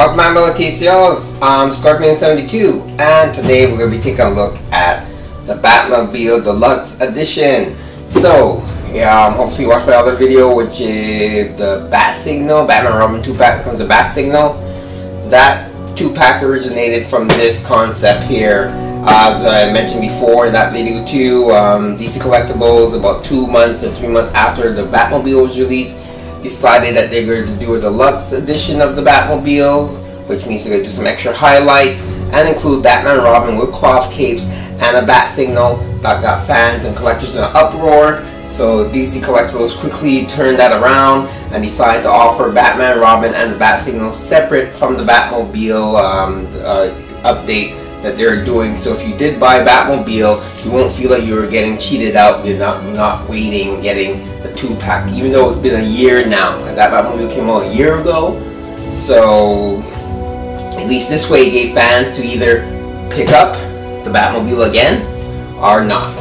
Welcome back, my TCOs. I'm Scorpion72, and today we're going to be taking a look at the Batmobile Deluxe Edition. So, hopefully you watched my other video, which is the Bat Signal, Batman Robin 2-pack becomes a Bat Signal. That 2-pack originated from this concept here. As I mentioned before in that video too, DC Collectibles, about 2 months and 3 months after the Batmobile was released, decided that they're going to do a deluxe edition of the Batmobile, which means they're going to do some extra highlights and include Batman and Robin with cloth capes and a Bat Signal. That got fans and collectors in an uproar. So DC Collectibles quickly turned that around and decided to offer Batman, Robin, and the Bat Signal separate from the Batmobile update that they're doing. So if you did buy Batmobile, you won't feel like you were getting cheated out. You're not waiting, getting the 2-pack, even though it's been a year now, because that Batmobile came out a year ago. So at least this way it gave fans to either pick up the Batmobile again or not.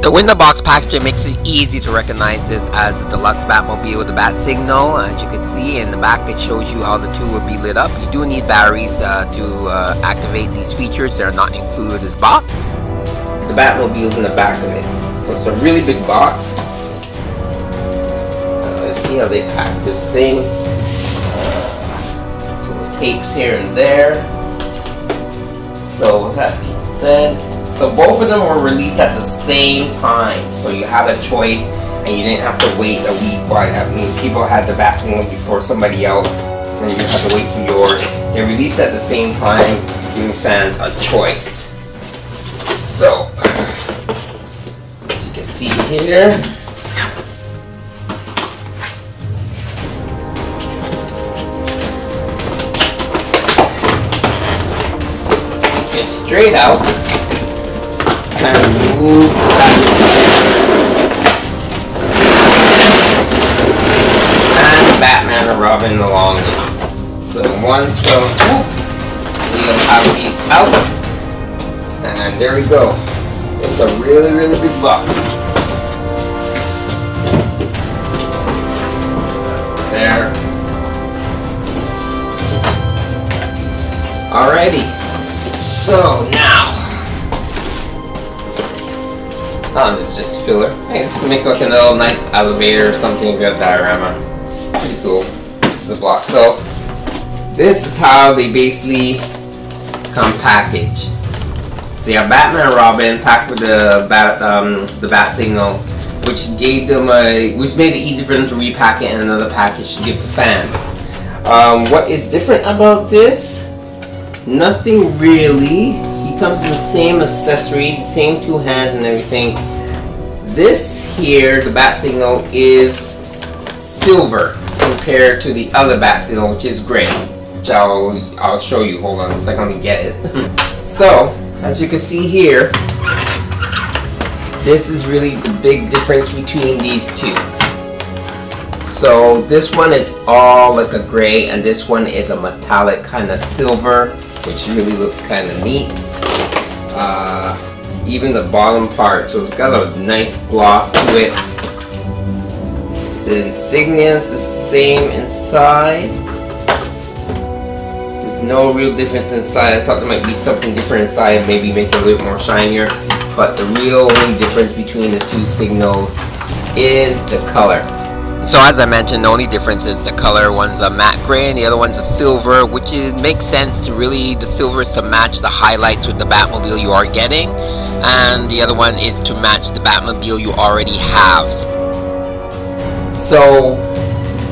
The window box packaging makes it easy to recognize this as the deluxe Batmobile with the Bat Signal. As you can see in the back, it shows you how the two will be lit up. You do need batteries to activate these features. They're not included in this box. The Batmobile's in the back of it, so it's a really big box. Let's see how they pack this thing. Little tapes here and there. So with that being said, so both of them were released at the same time, so you had a choice and you didn't have to wait a week. I mean, people had the Bat Signal before somebody else, and you have to wait for yours. They're released at the same time, giving fans a choice. So, as you can see here, it's straight out. Kind of move that and Batman and Robin along it. So in one swell swoop, we'll have these out, and there we go. It's a really, really big box. There. Alrighty. So now. This is just filler. Hey, this can make like a little nice elevator or something, good diorama. Pretty cool. This is a block. So this is how they basically come packaged. So you have Batman and Robin packed with the Bat Signal, which gave them which made it easy for them to repack it in another package to give to fans. What is different about this? Nothing really. He comes in the same accessories, the same 2 hands and everything. This here, the Bat Signal, is silver compared to the other Bat Signal, which is gray, which I'll show you. Hold on a second, let me get it. So, as you can see here, this is really the big difference between these two. So this one is all like a gray, and this one is a metallic kind of silver, which really looks kind of neat. Even the bottom part, so it's got a nice gloss to it. The insignia is the same inside. There's no real difference inside. I thought there might be something different inside, maybe make it a little more shinier, but the real only difference between the 2 signals is the color. So as I mentioned, the only difference is the color. One's a matte gray and the other one's a silver, which makes sense to really, the silver is to match the highlights with the Batmobile you are getting, and the other one is to match the Batmobile you already have. So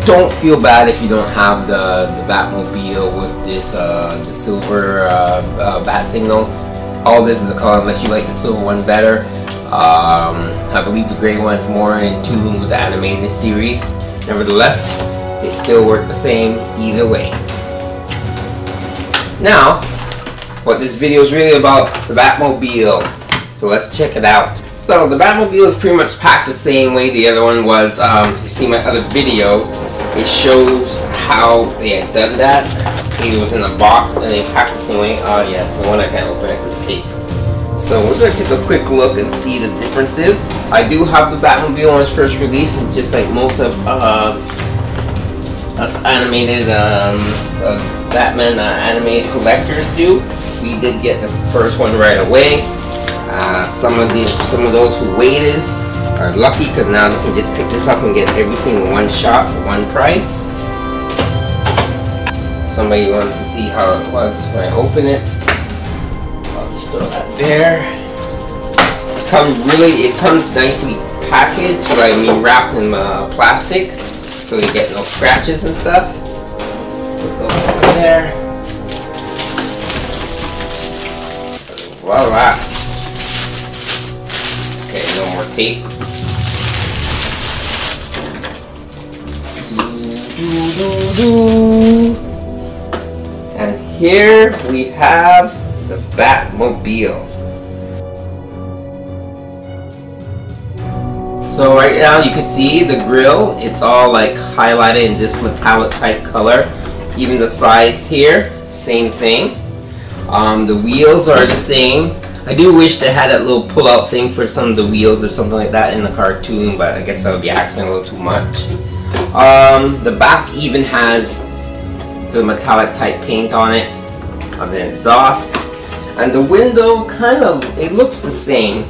don't feel bad if you don't have the Batmobile with this the silver Bat Signal. All this is the color, unless you like the silver one better. I believe the gray one is more in tune with the animated series. Nevertheless, they still work the same either way. Now, what this video is really about, the Batmobile. So let's check it out. So the Batmobile is pretty much packed the same way the other one was. If you see my other videos, it shows how they had done that. It was in a box and they packed the same way. Yes, the one I can't open it, this tape. So we're going to take a quick look and see the differences. I do have the Batmobile when it was first released, and just like most of us animated Batman animated collectors do. We did get the first one right away. Some of those who waited are lucky because now they can just pick this up and get everything in one shot for one price. Somebody wanted to see how it was when I open it. I'll just throw that there. It comes nicely packaged, I mean wrapped in plastic, so you get no scratches and stuff. Put those over there. Voila. Okay, no more tape. And here we have the Batmobile. So right now you can see the grille, it's all like highlighted in this metallic type color. Even the sides here, same thing. The wheels are the same. I do wish they had that little pull-out thing for some of the wheels or something like that in the cartoon, but I guess that would be asking a little too much. The back even has the metallic type paint on it, on the exhaust, and the window it looks the same.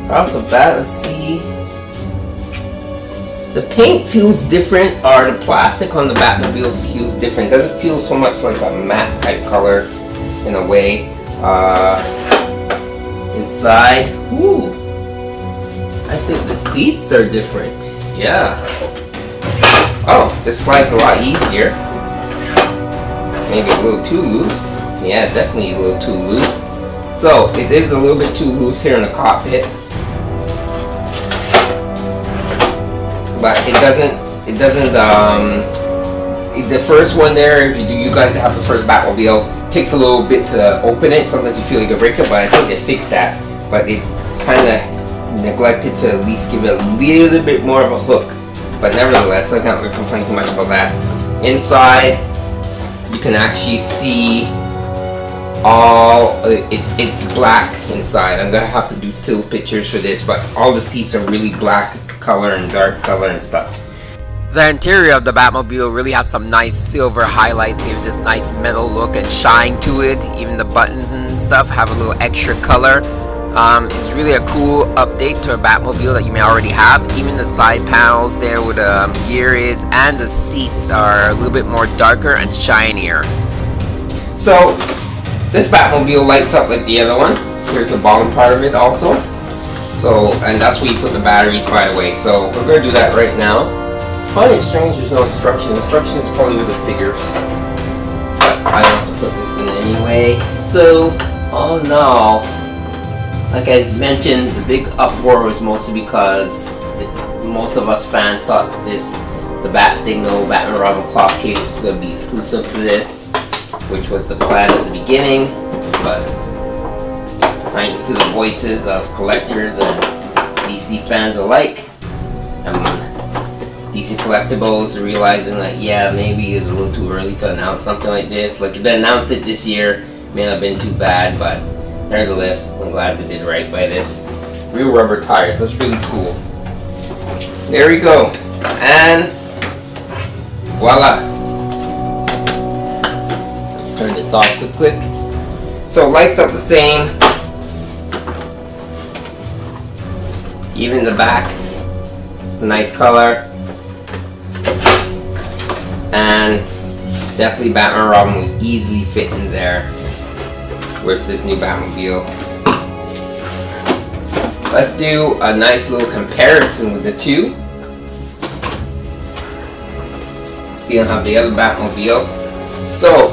Off the bat, let's see. The paint feels different, or the plastic on the Batmobile feels different. Doesn't feel so much like a matte type color in a way. Inside, ooh, I think the seats are different. Yeah. Oh, this slides a lot easier. Maybe a little too loose. Yeah, definitely a little too loose. So it is a little bit too loose here in the cockpit. But it doesn't, the first one there, if you guys have the first Batmobile, takes a little bit to open it. Sometimes you feel you can break it, but I think they fixed that. But it kind of neglected to at least give it a little bit more of a hook. But nevertheless, I can't really complain too much about that. Inside, you can actually see all, it's black inside. I'm gonna have to do still pictures for this, but all the seats are really black color and dark color and stuff. The interior of the Batmobile really has some nice silver highlights, give this nice metal look and shine to it. Even the buttons and stuff have a little extra color. It's really a cool update to a Batmobile that you may already have. Even the side panels there where the gear is, and the seats are a little bit more darker and shinier. So this Batmobile lights up like the other one. Here's the bottom part of it also. So, and that's where you put the batteries, by the way. So we're going to do that right now. I find it strange there's no instructions. Instructions is probably with the figures. But I have to put this in anyway. So, oh no. Like I mentioned, the big uproar was mostly because most of us fans thought the Bat Signal, Batman Robin cloth case was going to be exclusive to this, which was the plan at the beginning. But thanks to the voices of collectors and DC fans alike, DC Collectibles realizing that yeah, maybe it's a little too early to announce something like this. Like if they announced it this year, it may not have been too bad, but nevertheless, I'm glad they did right by this. Real rubber tires, that's really cool. There we go, and voila. Let's turn this off quick. So lights up the same. Even the back, it's a nice color, and definitely Batman Robin will easily fit in there with this new Batmobile. Let's do a nice little comparison with the two. See, I have the other Batmobile. So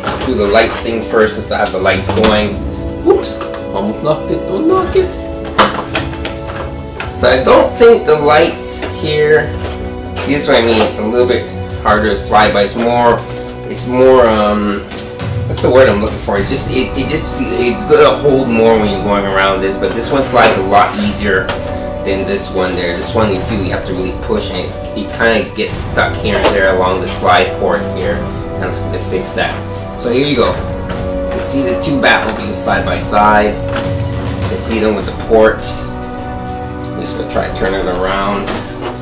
let's do the light thing first, since I have the lights going. Whoops. Almost knocked it, don't knock it. So I don't think the lights here, see this is what I mean, it's a little bit harder to slide, but it's more, what's the word I'm looking for? It's gonna hold more when you're going around this, but this one slides a lot easier than this one there. This one you feel you have to really push, and it kind of gets stuck here and there along the slide port here, and I'm just going to fix that. So here you go. You can see the two Batmobiles side by side. You can see them with the ports. I'm just going to try to turn it around.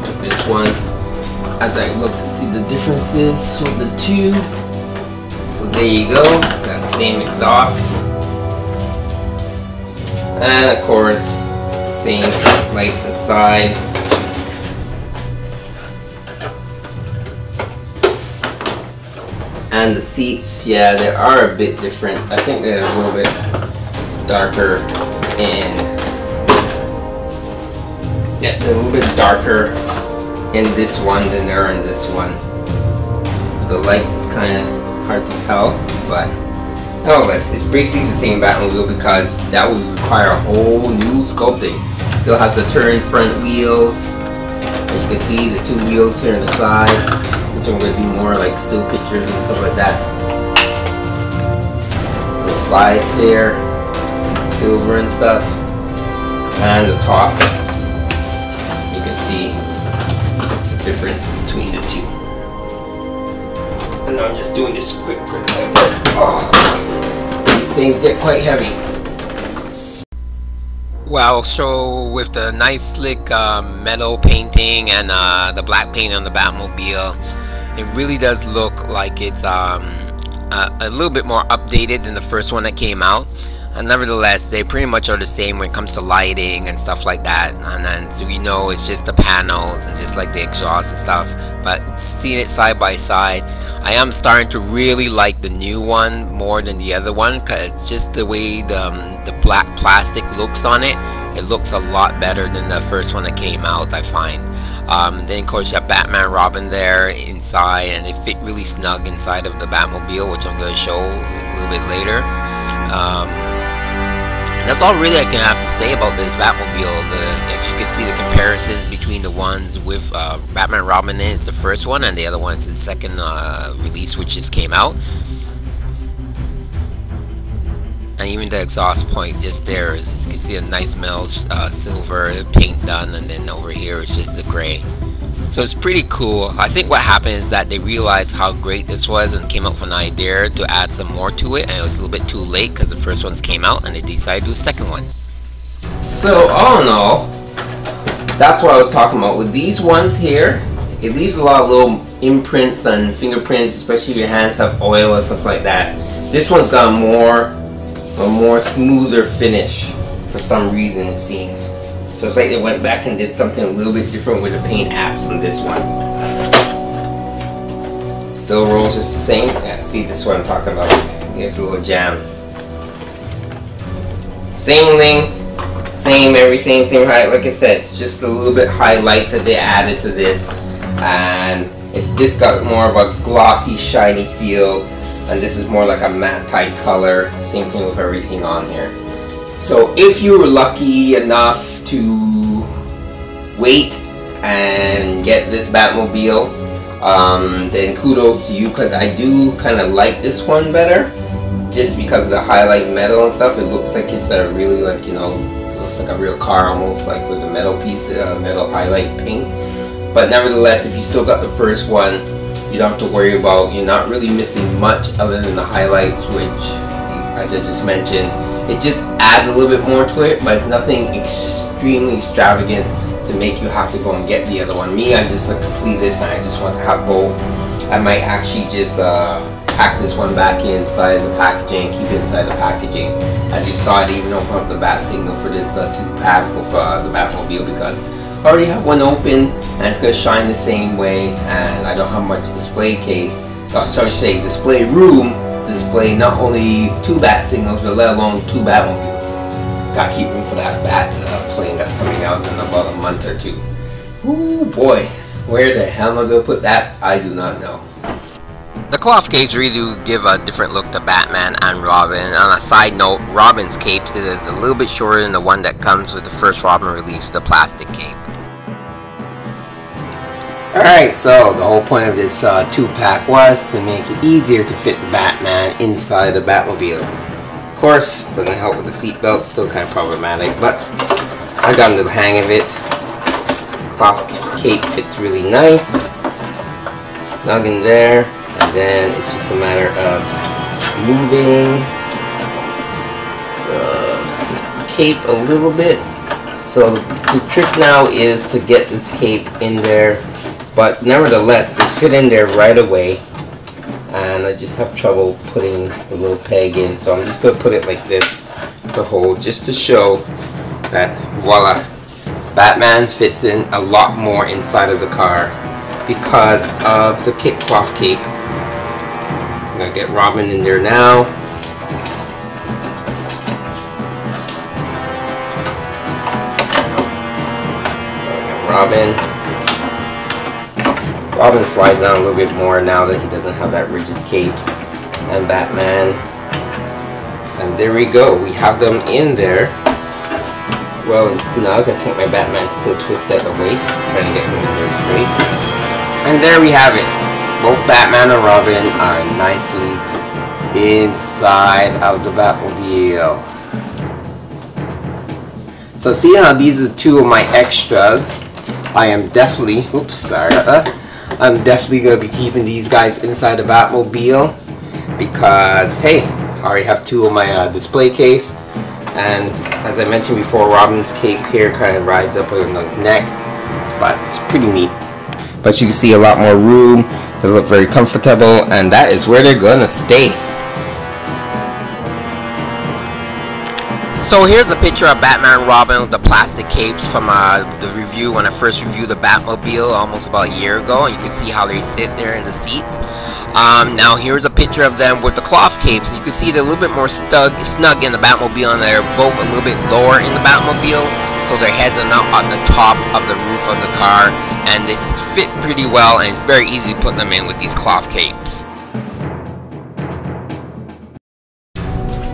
Put this one. as I look and see the differences with the two. So there you go, got the same exhaust, and of course same lights inside. And the seats, yeah, they are a bit different. I think they're a little bit darker they're a little bit darker in this one than they are in this one. The lights is kind of hard to tell, but nevertheless, it's basically the same Batmobile because that would require a whole new sculpting. It still has the turned front wheels. As you can see, the two wheels here on the side, which I'm going to do more like still pictures and stuff like that. The side there, see the silver and stuff, and the top. You can see the difference between the two. And I'm just doing this quick like this. Oh, these things get quite heavy. Well, so with the nice slick metal painting and the black paint on the Batmobile, it really does look like it's a little bit more updated than the first one that came out. And nevertheless, they pretty much are the same when it comes to lighting and stuff like that. And then, so you know, it's just the panels and just like the exhaust and stuff. But seeing it side by side, I am starting to really like the new one more than the other one, because just the way the black plastic looks on it, it looks a lot better than the first one that came out, I find. Then of course you have Batman Robin there inside, and they fit really snug inside of the Batmobile, which I'm going to show a little bit later. That's all really I can have to say about this Batmobile. As you can see, the comparisons between the ones with Batman Robin is the first one, and the other one is the second release, which just came out. And even the exhaust point just there, is you can see a nice metal silver paint done, and then over here it's just the gray. So it's pretty cool. I think what happened is that they realized how great this was and came up with an idea to add some more to it, and it was a little bit too late because the first ones came out and they decided to do a second one. So all in all, that's what I was talking about. With these ones here, it leaves a lot of little imprints and fingerprints, especially if your hands have oil and stuff like that. This one's got a more smoother finish for some reason, it seems. So it's like they went back and did something a little bit different with the paint apps on this one. Still rolls just the same. Yeah, see, this is what I'm talking about. Here's a little jam. Same length, same everything, same height. Like I said, it's just a little bit highlights that they added to this, and this got more of a glossy, shiny feel, and this is more like a matte type color. Same thing with everything on here. So if you were lucky enough to wait and get this Batmobile, then kudos to you, because I do kind of like this one better, just because of the highlight metal and stuff. It looks like it's a really, like, you know, looks like a real car almost, like with the metal piece, metal highlight paint. But nevertheless, if you still got the first one, you don't have to worry about, you're not really missing much other than the highlights, which I just mentioned. It just adds a little bit more to it, but it's nothing extremely extravagant to make you have to go and get the other one. Me, I'm just a completist, and I just want to have both. I might actually just pack this one back inside the packaging, keep it inside the packaging. As you saw, I didn't even open up the bat signal for this 2-pack with the Batmobile, because I already have one open and it's going to shine the same way, and I don't have much display case, display room to display not only 2 bat signals, but let alone 2 Batmobiles. Gotta keep room for that bat plane that's coming out in about a month or 2. Ooh boy, where the hell am I gonna put that? I do not know. The cloth capes really do give a different look to Batman and Robin. On a side note, Robin's cape is a little bit shorter than the one that comes with the first Robin release, the plastic cape. Alright, so the whole point of this 2-pack was to make it easier to fit the Batman inside the Batmobile. Of course, doesn't help with the seatbelt, still kind of problematic, but I got into the hang of it. Cloth cape fits really nice, snug in there, and then it's just a matter of moving the cape a little bit. So the trick now is to get this cape in there but nevertheless they fit in there right away, and I just have trouble putting the little peg in, so I'm just going to put it like this to hold, just to show that voila, Batman fits in a lot more inside of the car because of the cloth cape. I'm going to get Robin in there now. Robin slides down a little bit more now that he doesn't have that rigid cape, and Batman, and there we go, we have them in there well and snug. I think my Batman's still twisted at the waist, trying to get him in there straight, and there we have it. Both Batman and Robin are nicely inside of the Batmobile. So see how these are two of my extras. I am definitely, oops, sorry, I'm definitely going to be keeping these guys inside the Batmobile because, hey, I already have two of my display case, and as I mentioned before, Robin's cape here kind of rides up on his neck, but it's pretty neat. But you can see a lot more room, they look very comfortable, and that is where they're going to stay. So here's a picture of Batman and Robin with the plastic capes from the review when I first reviewed the Batmobile almost about a year ago, and you can see how they sit there in the seats. Now here's a picture of them with the cloth capes. You can see they're a little bit more snug in the Batmobile, and they're both a little bit lower in the Batmobile, so their heads are not on the top of the roof of the car, and they fit pretty well, and it's very easy to put them in with these cloth capes.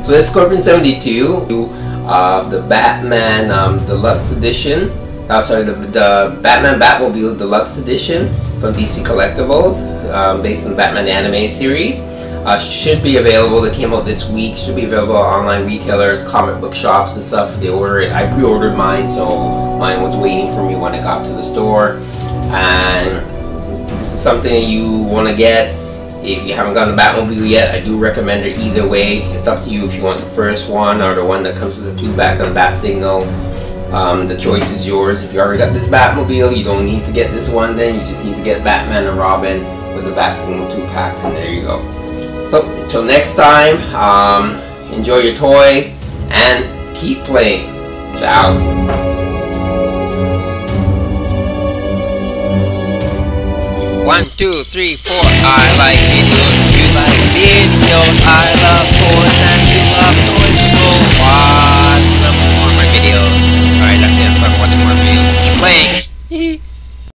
So this Scorpion 72 of the Batman Deluxe Edition. Sorry, the Batman Batmobile Deluxe Edition from DC Collectibles, based on the Batman Anime series. Should be available. It came out this week. Should be available at online retailers, comic book shops and stuff. They order it. I pre-ordered mine, so mine was waiting for me when I got to the store. And this is something you want to get. If you haven't gotten the Batmobile yet, I do recommend it either way. It's up to you if you want the first one or the one that comes with the two back on the bat signal. The choice is yours. If you already got this Batmobile, you don't need to get this one then. You just need to get Batman and Robin with the bat signal 2-pack, and there you go. So, until next time, enjoy your toys and keep playing. Ciao. 1, 2, 3, 4. I like videos. You like videos. I love toys.